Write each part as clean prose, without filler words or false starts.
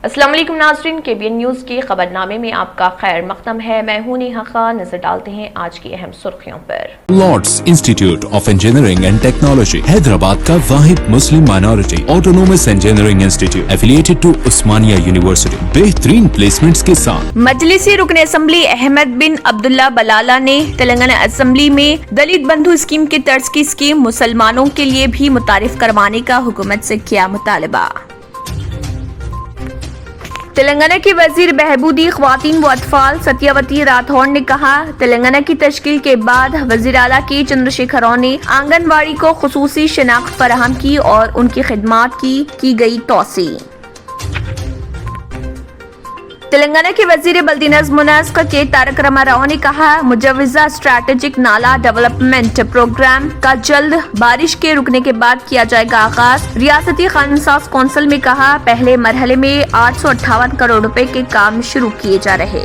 अस्सलाम वालेकुम नाज़रीन, KBN न्यूज़ के खबरनामे में आपका खैर मक़दम है। मैं हूं नेहा खान। नजर डालते हैं आज की अहम सुर्खियों पर। Lords institute of engineering and technology Hyderabad का वाहिद मुस्लिम minority autonomous engineering institute affiliated to Osmania university बेहतरीन प्लेसमेंट्स के साथ। मजलिसी रुकन असम्बली अहमद बिन अब्दुल्ला बलाला ने तेलंगाना असम्बली में दलित बंधु स्कीम के तर्ज की स्कीम मुसलमानों के लिए भी मुतारिफ करवाने का हुकूमत से किया मुतालबा। तेलंगाना के वजीर बहबूदी ख्वातीन व अतफाल सत्यावती राठौड़ ने कहा, तेलंगाना की तश्कील के बाद वजीर आला के चंद्रशेखर राव ने आंगनवाड़ी को खुसूसी शनाख्त फराहम की और उनकी खिदमात की गई तोसी। तेलंगाना के वजीर बल्दी नज़्म नस्क के तारक रामाराव ने कहा, मुजव्वजा स्ट्रैटेजिक नाला डेवलपमेंट प्रोग्राम का जल्द बारिश के रुकने के बाद किया जाएगा आगाज। रियासती खानसाज कौंसिल में कहा, पहले मरहले में 858 करोड़ रुपए के काम शुरू किए जा रहे।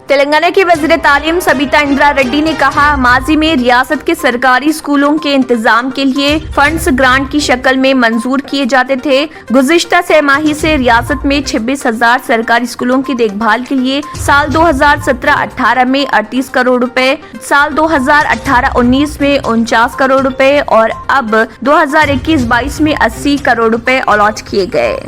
तेलंगाना के वज़ीर तालीम सबीता इंदिरा रेड्डी ने कहा, माजी में रियासत के सरकारी स्कूलों के इंतजाम के लिए फंड्स ग्रांट की शक्ल में मंजूर किए जाते थे। गुज़िश्ता छमाही से रियासत में 26,000 सरकारी स्कूलों की देखभाल के लिए साल 2017-18 में 38 करोड़ रुपए, साल 2018-19 में 49 करोड़ रुपए और अब 2021-22 में 80 करोड़ रुपए अलॉट किए गए।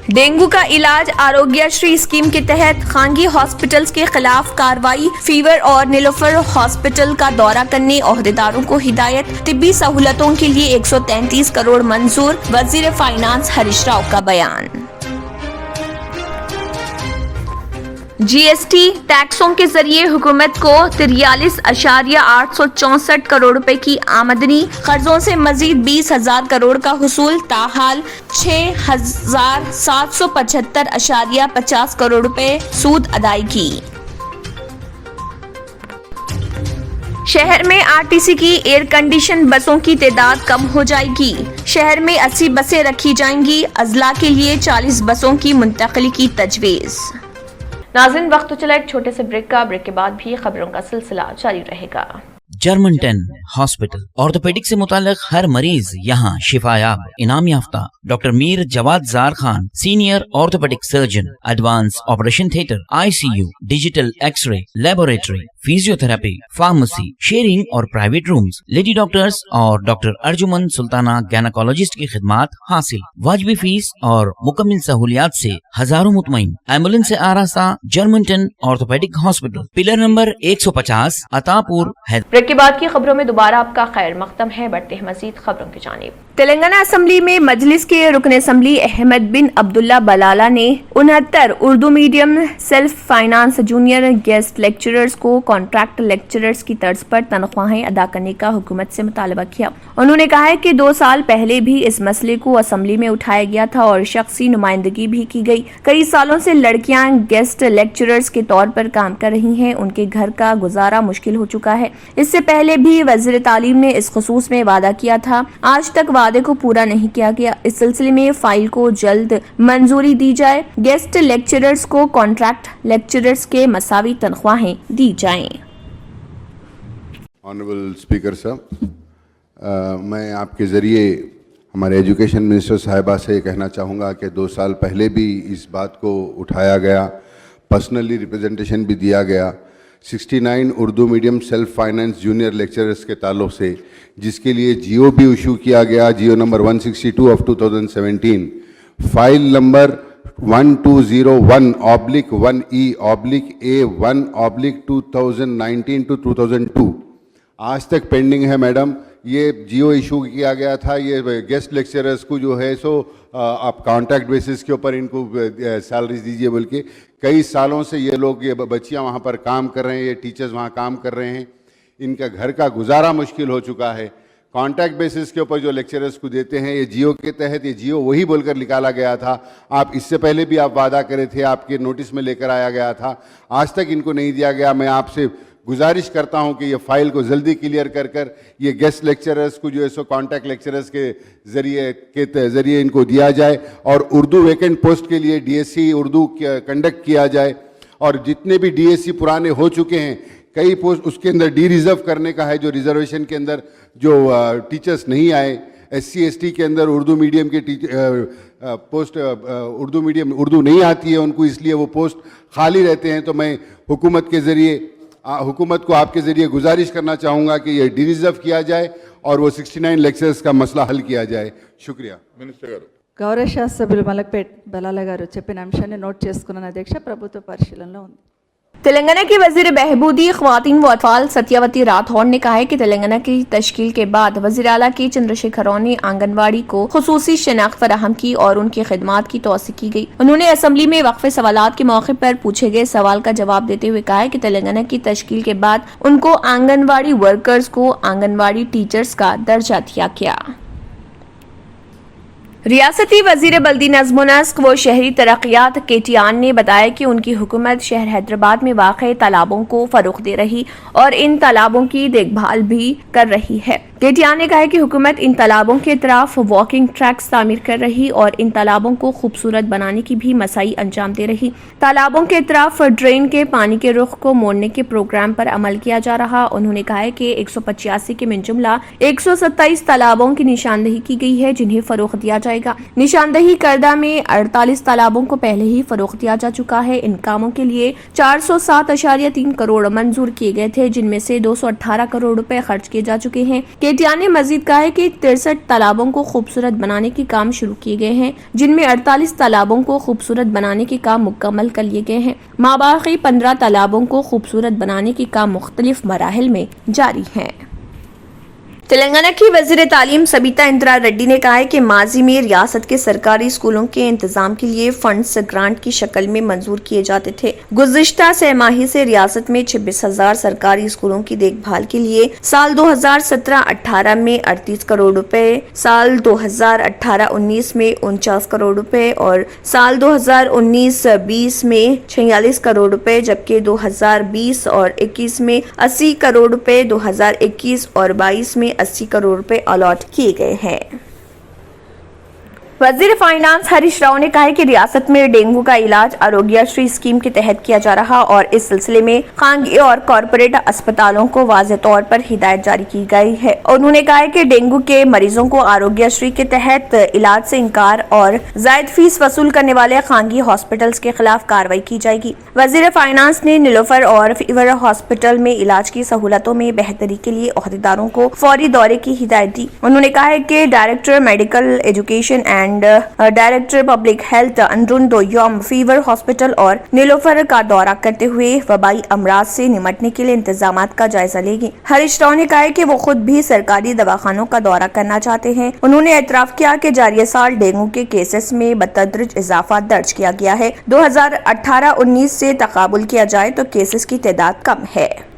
डेंगू का इलाज आरोग्यश्री स्कीम के तहत खानगी हॉस्पिटल्स के खिलाफ कार्रवाई। फीवर और नीलोफर हॉस्पिटल का दौरा करने ओहदेदारों को हिदायत। तिब्बी सहूलतों के लिए 133 करोड़ मंजूर। वजीर फाइनेंस हरीश राव का बयान। GST टैक्सों के जरिए हुकूमत को 43,864 करोड़ रुपए की आमदनी। कर्जों से मजीद 20,000 करोड़ का हुसूल। ताहाल 6,775.50 करोड़ रुपए सूद अदायगी। शहर में RTC की एयर कंडीशन बसों की तादाद कम हो जाएगी। शहर में 80 बसें रखी जाएंगी। अजला के लिए 40 बसों की मुंतकिली की तजवीज़। नाज़रीन, वक्त तो चला एक छोटे से ब्रेक का। ब्रेक के बाद भी खबरों का सिलसिला जारी रहेगा। जर्मन 10 हॉस्पिटल ऑर्थोपेडिक से मुताल्लिक हर मरीज यहाँ शिफायाब। इनाम याफ्ता doctor Mir Jawad Jar Khan, senior orthopaedic surgeon, advance operation theatre, ICU, digital x ray, laboratory, physiotherapy, pharmacy, sharing और प्राइवेट रूम्स, लेडी डॉक्टर्स और डॉक्टर अर्जुमन सुल्ताना गैनाकोलॉजिस्ट की खिदमात हासिल। वाजिबी फीस और मुकम्मल सहूलियात से हजारों मुतमईन। एम्बुलेंस से आरास्ता German 10 orthopaedic hospital, pillar number 150, Attapur, Hyderabad. Break के बाद की खबरों में दोबारा आपका खैर मक़दम है। बढ़ते हैं मजीद खबरों की जानिब। तेलंगाना असम्बली में मजलिस के रुकन असम्बली अहमद बिन अब्दुल्ला बलाला ने 69 Urdu medium self finance junior guest lecturers को कॉन्ट्रैक्ट लेक्चरर्स की तर्ज पर तनख्वाहें अदा करने का हुकूमत से मुतालबा किया। उन्होंने कहा है कि 2 साल पहले भी इस मसले को असम्बली में उठाया गया था और शख्सी नुमाइंदगी भी की गई। कई सालों से लड़कियां गेस्ट लेक्चरर्स के तौर पर काम कर रही हैं। उनके घर का गुजारा मुश्किल हो चुका है। इससे पहले भी वज़ीर तालीम ने इस खुसूस में वादा किया था, आज तक वादे को पूरा नहीं किया गया। इस सिलसिले में फाइल को जल्द मंजूरी दी जाए। गेस्ट लेक्चरर्स को कॉन्ट्रैक्ट लेक्चरर्स के मसावी तनख्वाहें दी जाएं। ऑनरेबल स्पीकर साहब, मैं आपके ज़रिए हमारे एजुकेशन मिनिस्टर साहिबा से कहना चाहूँगा कि 2 साल पहले भी इस बात को उठाया गया, पर्सनली रिप्रेजेंटेशन भी दिया गया 69 Urdu medium self finance junior lecturers के ताल्लुक़ से, जिसके लिए GO भी इशू किया गया, GO number 162 of 2017, file number 1201/1E/A1/2019 to 2002 आज तक पेंडिंग है। मैडम, ये GO इशू किया गया था। ये गेस्ट लेक्चरर्स को जो है सो आप कॉन्ट्रैक्ट बेसिस के ऊपर इनको सैलरीज दीजिए बोल के कई सालों से ये लोग, ये बच्चियां वहाँ पर काम कर रहे हैं, ये टीचर्स वहाँ काम कर रहे हैं। इनका घर का गुजारा मुश्किल हो चुका है। कॉन्ट्रैक्ट बेसिस के ऊपर जो लेक्चरर्स को देते हैं, ये GO के तहत, ये GO वही बोलकर निकाला गया था। आप इससे पहले भी आप वादा करे थे, आपके नोटिस में लेकर आया गया था, आज तक इनको नहीं दिया गया। मैं आपसे गुजारिश करता हूं कि ये फाइल को जल्दी क्लियर कर ये गेस्ट लेक्चरर्स को जो है सो कॉन्टैक्ट लेक्चरर्स के ज़रिए इनको दिया जाए और उर्दू वैकेंट पोस्ट के लिए DSC उर्दू कंडक्ट किया जाए। और जितने भी DSC पुराने हो चुके हैं, कई पोस्ट उसके अंदर डी रिज़र्व करने का है, जो रिजर्वेशन के अंदर जो टीचर्स नहीं आए, SC ST के अंदर उर्दू मीडियम के पोस्ट उर्दू मीडियम उर्दू नहीं आती है उनको, इसलिए वो पोस्ट खाली रहते हैं। तो मैं हुकूमत के ज़रिए हुकूमत को आपके ज़रिए गुजारिश करना चाहूँगा कि ये डिरिजर्व किया जाए और वो 69 लेक्चर्स का मसला हल किया जाए। शुक्रिया। मिनिस्टर గారు గౌరవ శాసనసభ్యులు మలక్పేట్ బలాల గారు చెప్పిన అంశాన్ని నోట్ చేసుకున్నాను అధ్యక్ష, ప్రభుత్వ పరిశీలనలో ఉంది। तेलंगाना की वजीर बहबूदी ख्वातीन व अतफाल सत्यावती राठौड़ ने कहा है कि तेलंगाना की तश्कील के बाद वजीर आला के चंद्रशेखर राव ने आंगनबाड़ी को खुसूसी शनाख्त फराहम की और उनकी खिदमात की तोसी की गई। उन्होंने असम्बली में वक्फे सवालात के मौके पर पूछे गए सवाल का जवाब देते हुए कहा है कि तेलंगाना की तश्कील के बाद उनको आंगनबाड़ी वर्कर्स को आंगनबाड़ी टीचर्स का दर्जा दिया गया। रियासती वजीर बल्दी नज़्म नस्क व शहरी तरक्यात KTR ने बताया कि उनकी हुकूमत शहर हैदराबाद में वाक़े तालाबों को फरोग़ दे रही और इन तालाबों की देखभाल भी कर रही है। KTR ने कहा कि हुकूमत इन तालाबों के तरफ वॉकिंग ट्रैक्स तामीर कर रही और इन तालाबों को खूबसूरत बनाने की भी मसाई अंजाम दे रही। तालाबों के तरफ ड्रेन के पानी के रुख को मोड़ने के प्रोग्राम पर अमल किया जा रहा। उन्होंने कहा है कि 185 के मिन जुमला 127 तालाबों की निशानदही की गई है जिन्हें फरोख्त दिया जाएगा। निशानदही करदा में 48 तालाबों को पहले ही फरोख्त दिया जा चुका है। इन कामों के लिए 407.3 करोड़ मंजूर किए गए थे, जिनमें से 218 करोड़ रुपए खर्च किए जा चुके हैं। KTR ने मजीद कहा है कि 63 तालाबों को खूबसूरत बनाने के काम शुरू किए गए हैं, जिनमें 48 तालाबों को खूबसूरत बनाने के काम मुकम्मल कर लिए गए हैं। माबाकी 15 तालाबों को खूबसूरत बनाने के काम मुख्तलिफ मराहिल में जारी हैं। तेलंगाना की वजीर तालीम सबीता इंदिरा रेड्डी ने कहा है कि माजी में रियासत के सरकारी स्कूलों के इंतजाम के लिए फंड्स ग्रांट की शक्ल में मंजूर किए जाते थे। गुज़िश्ता सहमाही से रियासत में 26,000 सरकारी स्कूलों की देखभाल के लिए साल 2017-18 में 38 करोड़ रुपए, साल 2018-19 में 49 करोड़ रुपए और साल 2019-20 में 46 करोड़ रुपए, जबकि 2020 और 21 में 80 करोड़ रुपए, 2021 और 22 में 80 करोड़ रुपए अलॉट किए गए हैं। वजीर फाइनेंस हरीश राव ने कहा है कि रियासत में डेंगू का इलाज आरोग्यश्री स्कीम के तहत किया जा रहा और इस सिलसिले में खानगी और कॉरपोरेट अस्पतालों को वाज़ेह तौर पर हिदायत जारी की गई है। उन्होंने कहा है कि डेंगू के मरीजों को आरोग्यश्री के तहत इलाज से इनकार और जायद फीस वसूल करने वाले खानगी हॉस्पिटल्स के खिलाफ कार्रवाई की जाएगी। वजीर फाइनेंस ने नीलोफर और फीवर हॉस्पिटल में इलाज की सहूलतों में बेहतरी के लिए ओहदेदारों को फौरी दौरे की हिदायत दी। उन्होंने कहा है कि director medical education and director public health अंजुन योम फीवर हॉस्पिटल और नीलोफर का दौरा करते हुए वबाई अमराज से निमटने के लिए इंतजामात का जायजा लेंगे। हरीश राव ने कहा है कि वो खुद भी सरकारी दवाखानों का दौरा करना चाहते हैं। उन्होंने एतराफ किया कि जारी साल डेंगू के केसेस में बतदरीज इजाफा दर्ज किया गया है। 2018-19 से तकाबुल किया जाए तो केसेस की तादाद कम है।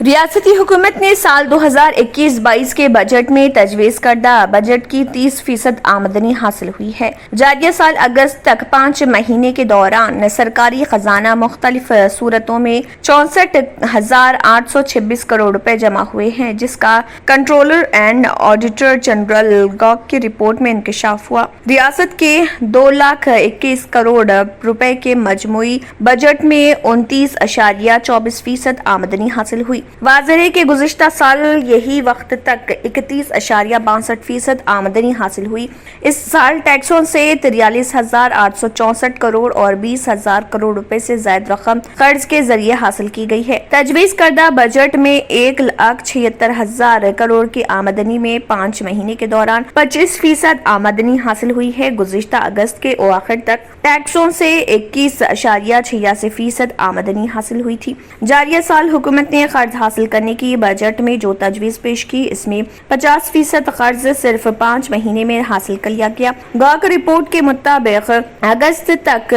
रियासती हुकूमत ने साल 2021-22 के बजट में तजवीज़ करदा बजट की 30% आमदनी हासिल हुई है। जारिया साल अगस्त तक 5 महीने के दौरान सरकारी खजाना मुख्तलिफ सूरतों में 64,826 करोड़ रुपए जमा हुए हैं, जिसका controller and auditor general Gogh की रिपोर्ट में इंकशाफ हुआ। रियासत के 2,21 करोड़ रुपए के मजमूई बजट में 29.24% आमदनी हासिल हुई। वाज़ेह है कि गुज़िश्ता साल यही वक्त तक 31.62% आमदनी हासिल हुई। इस साल टैक्सों से 43,864 करोड़ और 20,000 करोड़ रुपए से ज्यादा रकम कर्ज के जरिए हासिल की गई है। तजवीज़ करदा बजट में 1,76,000 करोड़ की आमदनी में 5 महीने के दौरान 25% आमदनी हासिल हुई है। गुज़िश्ता अगस्त के आखिर तक टैक्सों से 21.86% आमदनी हासिल हुई थी। जारिया साल हुकूमत ने कर्ज हासिल करने की बजट में जो तजवीज़ पेश की, इसमें 50% कर्ज सिर्फ 5 महीने में हासिल कर लिया गया। गॉक रिपोर्ट के मुताबिक अगस्त तक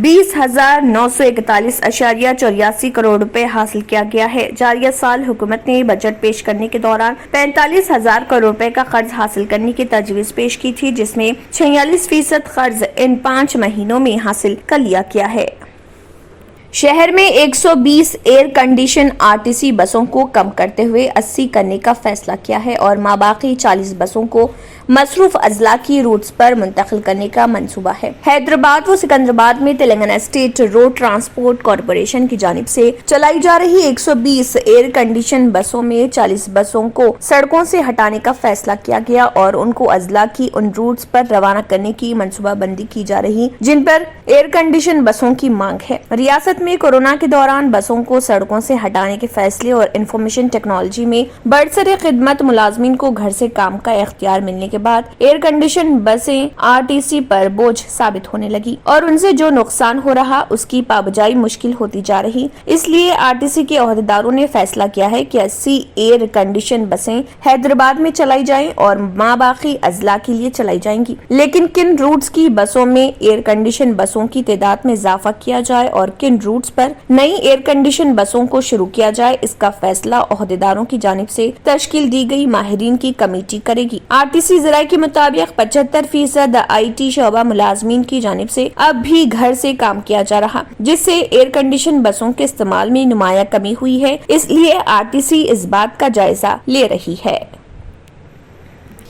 20,941.84 करोड़ रुपए हासिल किया गया है। जारिया साल हुकूमत ने बजट पेश करने के दौरान 45,000 करोड़ रुपए का कर्ज हासिल करने की तजवीज़ पेश की थी, जिसमें 46% कर्ज इन 5 महीनों में हासिल कर लिया गया है। शहर में 120 एयर कंडीशन आरटीसी बसों को कम करते हुए 80 करने का फैसला किया है और माबाकी 40 बसों को मसरूफ अजला की रूट्स पर मुंतकिल करने का मंसूबा है। हैदराबाद व सिकंदराबाद में Telangana state road transport corporation की जानिब से चलाई जा रही 120 एयर कंडीशन बसों में 40 बसों को सड़कों से हटाने का फैसला किया गया और उनको अजला की उन रूट्स पर रवाना करने की मंसूबाबंदी की जा रही जिन पर एयर कंडीशन बसों की मांग है। रियासत में कोरोना के दौरान बसों को सड़कों से हटाने के फैसले और इंफॉर्मेशन टेक्नोलॉजी में बरसरे खिदमत मुलाजमीन को घर से काम का इख्तियार मिलने के बाद एयर कंडीशन बसें आरटीसी पर बोझ साबित होने लगी और उनसे जो नुकसान हो रहा उसकी पाबजाई मुश्किल होती जा रही। इसलिए आरटीसी के ओहदेदारों ने फैसला किया है कि 80 एयर कंडीशन बसें हैदराबाद में चलाई जाएं और माबाकी अजला के लिए चलाई जाएंगी, लेकिन किन रूट्स की बसों में एयर कंडीशन बसों की तादाद में इजाफा किया जाए और किन रूट्स पर नई एयर कंडीशन बसों को शुरू किया जाए, इसका फैसला ओहदेदारों की जानिब से तश्कील दी गई माहिरीन की कमेटी करेगी। आरटीसी ज़राए के मुताबिक 75% IT शोबा मुलाजमीन की जानिब से अब भी घर से काम किया जा रहा, जिससे एयर कंडीशन बसों के इस्तेमाल में नुमाया कमी हुई है। इसलिए आरटीसी इस बात का जायजा ले रही है।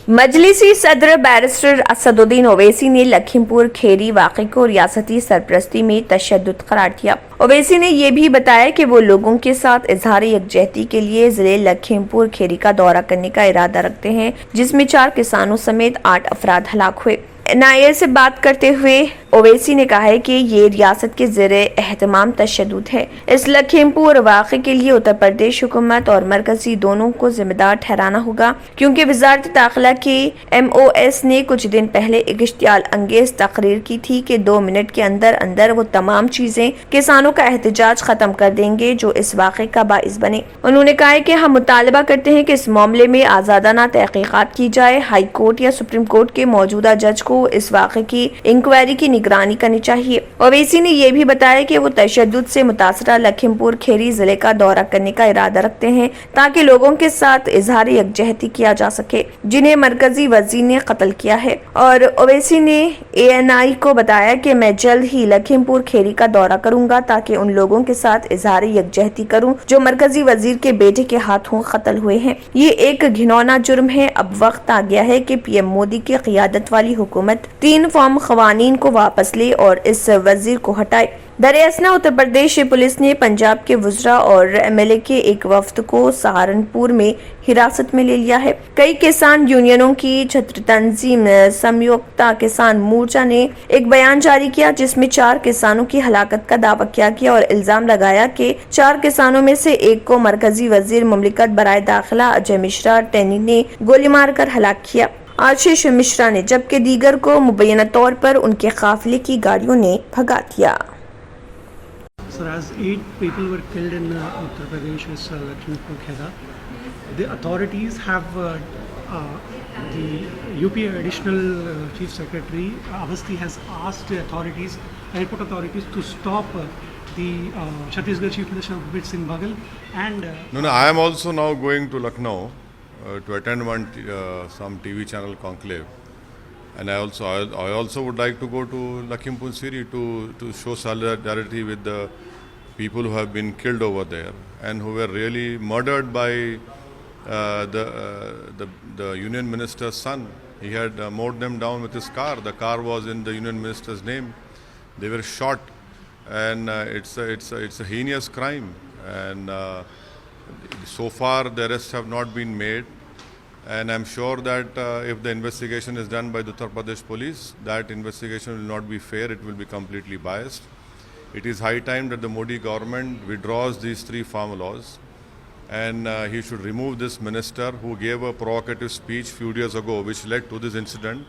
मजलिसी सदर बैरिस्टर असदुद्दीन ओवैसी ने लखीमपुर खेरी वाक़े को रियासती सरपरस्ती में तशद्दुद करार दिया। ओवैसी ने यह भी बताया कि वो लोगों के साथ इजहार यकजहती के लिए जिले लखीमपुर खेरी का दौरा करने का इरादा रखते हैं, जिसमें 4 किसानों समेत 8 अफराद हलाक हुए। NIA से बात करते हुए ओवैसी ने कहा है कि ये रियासत के ज़ेरे एहतमाम तशद्दुद है। इस लखीमपुर वाक़े के लिए उत्तर प्रदेश हुकूमत और मरकजी दोनों को जिम्मेदार ठहराना होगा, क्योंकि वज़ारत दाखिला के MOS ने कुछ दिन पहले एक इश्तियाल अंगेज तकरीर की थी कि 2 मिनट के अंदर अंदर वो तमाम चीज़ें किसानों का एहतजाज ख़त्म कर देंगे जो इस वाक़े का बाइस बने। उन्होंने कहा है कि हम मुतालबा करते हैं कि इस मामले में आज़ादाना तहक़ीक़ात की जाए। हाई कोर्ट या सुप्रीम कोर्ट के मौजूदा जज को इस वाक़े की इंक्वायरी की निगरानी करनी चाहिए। ओवैसी ने यह भी बताया कि वो तशद्दुद से मुतासरा लखीमपुर खेरी जिले का दौरा करने का इरादा रखते हैं ताकि लोगों के साथ इजहार यकजहती किया जा सके जिन्हें मरकजी वज़ीर ने कत्ल किया है। और ओवैसी ने ANI को बताया कि मैं जल्द ही लखीमपुर खेरी का दौरा करूंगा ताकि उन लोगों के साथ इजहार यकजहती करूं जो मरकजी वज़ीर के बेटे के हाथों कत्ल हुए हैं। ये एक घिनौना जुर्म है। अब वक्त आ गया है कि PM मोदी की क़ियादत वाली हुकूमत 3 फॉर्म क़वानीन को वापस ले और इस वज़ीर को हटाए। दरअसल उत्तर प्रदेश पुलिस ने पंजाब के वज़रा और MLA के एक वफ्द को सहारनपुर में हिरासत में ले लिया है। कई किसान यूनियनों की छत्र तंजीम संयुक्ता किसान मोर्चा ने एक बयान जारी किया जिसमें 4 किसानों की हलाकत का दावा किया गया और इल्जाम लगाया कि 4 किसानों में से एक को मरकजी वज़ीर मुमलिकत बराए दाखिला अजय मिश्रा टेनी ने गोली मारकर हलाक किया, आशीष मिश्रा ने, जबकि दीगर को मुबैना तौर पर उनके काफिले की गाड़ियों ने भगा दिया। Sir, as 8 people were killed in Uttar Pradesh's Lakhimpur Kheda, the authorities have the UP Additional Chief Secretary Avasthi has asked the authorities, airport authorities, to stop the Chhattisgarh Chief Minister Bhupet Singh Baghel and. No, I am also now going to Lucknow to attend some TV channel conclave. And I also would like to go to Lakhimpur Kheri to show solidarity with the people who have been killed over there and who were really murdered by the Union Minister's son. He had mowed them down with his car. The car was in the Union Minister's name. They were shot, and it's a heinous crime. And so far the arrests have not been made. And I'm sure that if the investigation is done by the Uttar Pradesh police, that investigation will not be fair, it will be completely biased. It is high time that the Modi government withdraws these 3 farm laws, and he should remove this minister who gave a provocative speech few days ago which led to this incident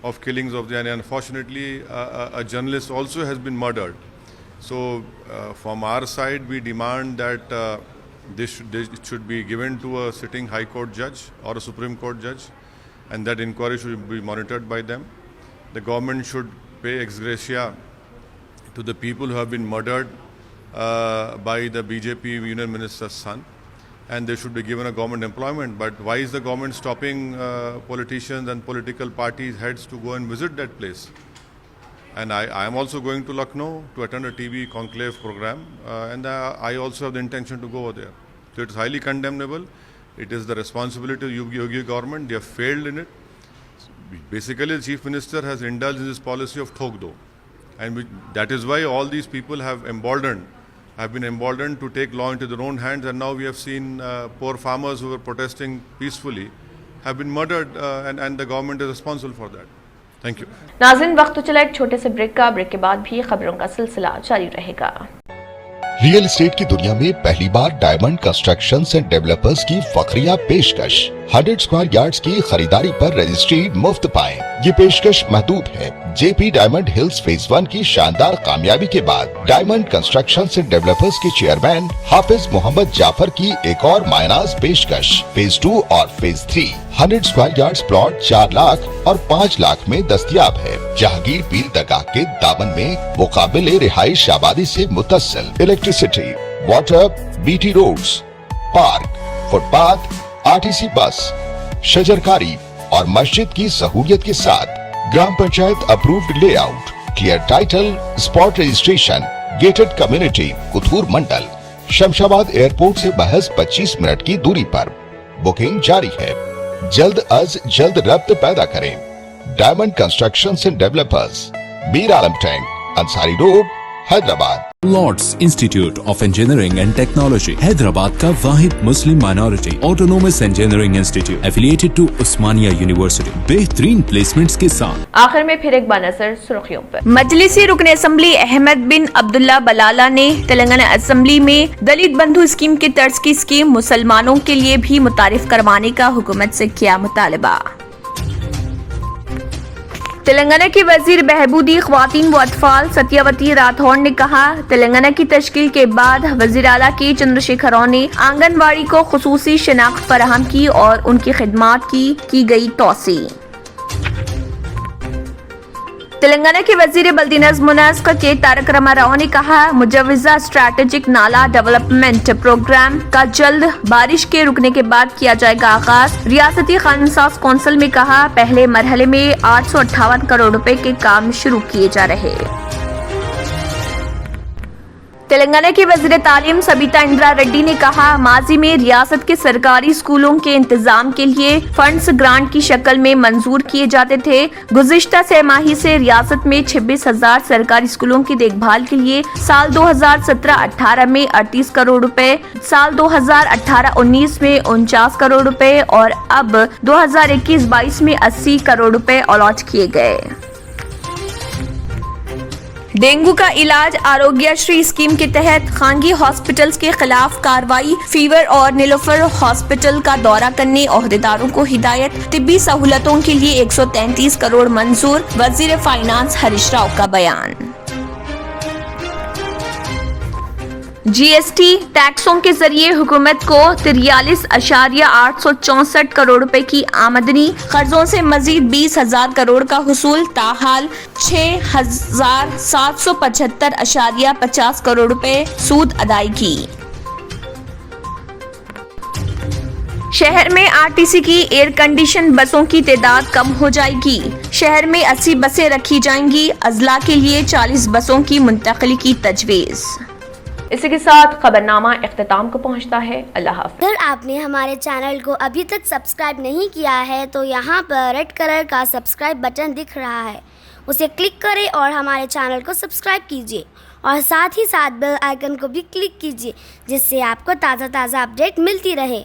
of killings of the, and unfortunately a journalist also has been murdered. So from our side we demand that this should be given to a sitting High Court judge or a Supreme Court judge, and that inquiry should be monitored by them. The government should pay ex gratia to the people who have been murdered by the BJP Union Minister's son, and they should be given a government employment. But why is the government stopping politicians and political parties' heads to go and visit that place? And I am also going to Lucknow to attend a TV conclave program, and I also have the intention to go over there. So it is highly condemnable. It is the responsibility of Yogi government. They have failed in it. Basically, the Chief Minister has indulged in this policy of Thok Do. And that is why all these people have been emboldened to take law into their own hands. And now we have seen poor farmers who were protesting peacefully have been murdered, and the government is responsible for that. Thank you. नाज़रीन, वक्त तो चला एक छोटे से break का। Break के बाद भी खबरों का सिलसिला जारी रहेगा। रियल एस्टेट की दुनिया में पहली बार डायमंड कंस्ट्रक्शंस एंड डेवलपर्स की फखरिया पेशकश। 100 स्क्वायर यार्ड्स की खरीदारी पर रजिस्ट्री मुफ्त पाएं। ये पेशकश महदूद है। जेपी डायमंड हिल्स फेज 1 की शानदार कामयाबी के बाद डायमंड कंस्ट्रक्शंस एंड डेवलपर्स के चेयरमैन हाफिज मोहम्मद जाफर की एक और मायनाज पेशकश। फेज 2 और phase 3 100 square yards plot 4 lakh और 5 लाख में दस्तयाब है। जहांगीर पीर दरगाह के दामन में मुकाबिले रिहाइश आबादी से मुतस्सिल electricity, water, BT roads, park, footpath, RTC bus, शजरकारी और मस्जिद की सहूलियत के साथ ग्राम panchayat approved layout, clear title, spot registration, gated community, Kothur mandal, Shamshabad airport से महज 25 मिनट की दूरी पर। बुकिंग जारी है। जल्द अज जल्द रब्त पैदा करें। Diamond constructions and developers, Mir Alam tank, Ansari road, Hyderabad. Lords institute of engineering and technology, Hyderabad का वाहिद मुस्लिम minority autonomous engineering institute affiliated to Osmania university, बेहतरीन प्लेसमेंट्स के साथ। आखिर में फिर एक बार नजर सुर्खियों पर। मजलिसी रुकन असम्बली अहमद बिन अब्दुल्ला बलाला ने तेलंगाना असम्बली में दलित बंधु स्कीम के तर्ज की स्कीम मुसलमानों के लिए भी मुतारिफ करवाने का हुकूमत से किया मुतालबा। तेलंगाना की वजीर बहबूदी ख्वातीन व अतफाल सत्यावती राठौड़ ने कहा, तेलंगाना की तश्कील के बाद वजीर आला के चंद्रशेखर राव ने आंगनवाड़ी को खुसूसी शनाख्त फराहम की और उनकी खिदमात की गई तोसी। तेलंगाना के वजीर बल्दी नज़्म व नस्क के तारक रामाराव ने कहा, मुजव्वजा स्ट्रैटेजिक नाला डेवलपमेंट प्रोग्राम का जल्द बारिश के रुकने के बाद किया जाएगा आगाज। रियासती कानून साज कौंसिल में कहा, पहले मरहले में 858 करोड़ रुपए के काम शुरू किए जा रहे। तेलंगाना की वज़ीर तालीम सबीता इंदिरा रेड्डी ने कहा, माजी में रियासत के सरकारी स्कूलों के इंतजाम के लिए फंड्स ग्रांट की शक्ल में मंजूर किए जाते थे। गुज़िश्ता छमाही से रियासत में 26,000 सरकारी स्कूलों की देखभाल के लिए साल 2017-18 में 38 करोड़ रुपए, साल 2018-19 में 49 करोड़ रुपए और अब 2021-22 में 80 करोड़ रुपए अलॉट किए गए। डेंगू का इलाज आरोग्यश्री स्कीम के तहत खानगी हॉस्पिटल्स के खिलाफ कार्रवाई। फीवर और नीलोफर हॉस्पिटल का दौरा करने ओहदेदारों को हिदायत। तिब्बी सहूलतों के लिए 133 करोड़ मंजूर। वजीर फाइनेंस हरीश राव का बयान। जीएसटी टैक्सों के जरिए हुकूमत को 43,864 करोड़ रुपए की आमदनी। कर्जों से मजीद 20,000 करोड़ का हुसूल। ताहाल 6,775,50 करोड़ रुपए सूद अदायगी। शहर में आरटीसी की एयर कंडीशन बसों की तादाद कम हो जाएगी। शहर में 80 बसें रखी जाएंगी। अजला के लिए 40 बसों की मुंतकिली की तजवीज़। इसी के साथ खबरनामा इख्तिताम को पहुंचता है। अल्लाह हाफ़िज़। अगर आपने हमारे चैनल को अभी तक सब्सक्राइब नहीं किया है तो यहाँ पर रेड कलर का सब्सक्राइब बटन दिख रहा है, उसे क्लिक करें और हमारे चैनल को सब्सक्राइब कीजिए और साथ ही साथ बेल आइकन को भी क्लिक कीजिए, जिससे आपको ताज़ा अपडेट मिलती रहे।